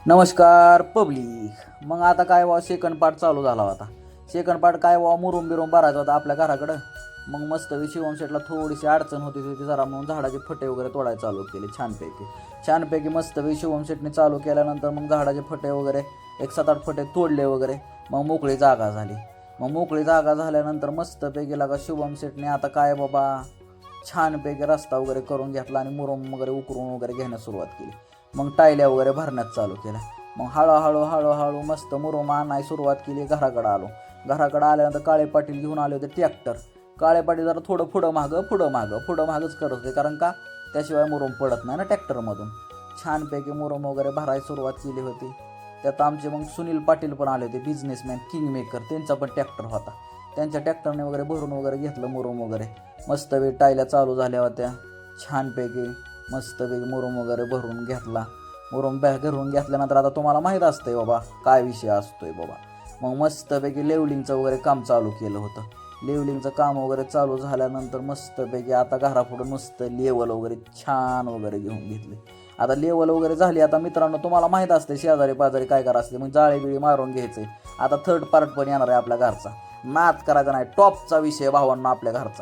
नमस्कार पब्लिक. मग आता काय वा सेकंड पार्ट चालू झाला होता. सेकंड पार्ट काय वा मुरुम बिरुम भरायचा होता आपल्या घराकडं. मग मस्त शिवम शेटला थोडीशी अडचण होती तिथे जरा, मग झाडाचे फटे वगैरे तोडायला चालू केले. छानपैकी मस्त शिवम शेटने चालू केल्यानंतर मग झाडाचे फटे वगैरे 1-7-8 फटे तोडले वगैरे. मग मोकळी जागा झाली. मग मोकळी जागा झाल्यानंतर मस्तपैकी लागा शिवम शेटने आता काय बाबा छानपैकी रस्ता वगैरे करून घेतला आणि मुरुम वगैरे उकरून वगैरे घेण्यास सुरुवात केली. मग टायल्या वगैरे भरण्यात चालू केल्या. मग हळूहळू मस्त मुरुम आणायला सुरुवात केली. घराकडं आल्यानंतर काळे पाटील घेऊन आले होते ट्रॅक्टर. काळे पाटील जरा थोडं पुढं मागच करत होते, कारण का त्याशिवाय मुरुम पडत नाही ना ट्रॅक्टरमधून. छानपैकी मुरुम वगैरे भरायला सुरुवात केली होती. त्यात आमचे मग सुनील पाटील पण आले होते, बिझनेसमॅन किंग मेकर. त्यांचा पण ट्रॅक्टर होता. त्यांच्या ट्रॅक्टरने वगैरे भरून वगैरे घेतलं मुरुम वगैरे. मस्त वेळ टायल्या चालू झाल्या होत्या. छानपैकी मस्तपैकी मुरुम वगैरे भरून घेतला. मुरुम घरून घेतल्यानंतर आता तुम्हाला माहीत असतंय बाबा काय विषय असतोय बाबा. मग मस्तपैकी लेवलिंगचं वगैरे काम चालू केलं होतं. लेवलिंगचं काम वगैरे चालू झाल्यानंतर मस्तपैकी आता घरापुढं मस्त लेवल वगैरे छान वगैरे घेऊन घेतले. आता लेवल वगैरे झाली. आता मित्रांनो तुम्हाला माहीत असते शेजारी पाजारी काय करा असते, मग जाळी बिळी मारून घ्यायचे. आता थर्ड पार्ट पण येणार आहे आपल्या घरचा. नाद करायचा नाही, टॉपचा विषय भावांना आपल्या घरचा.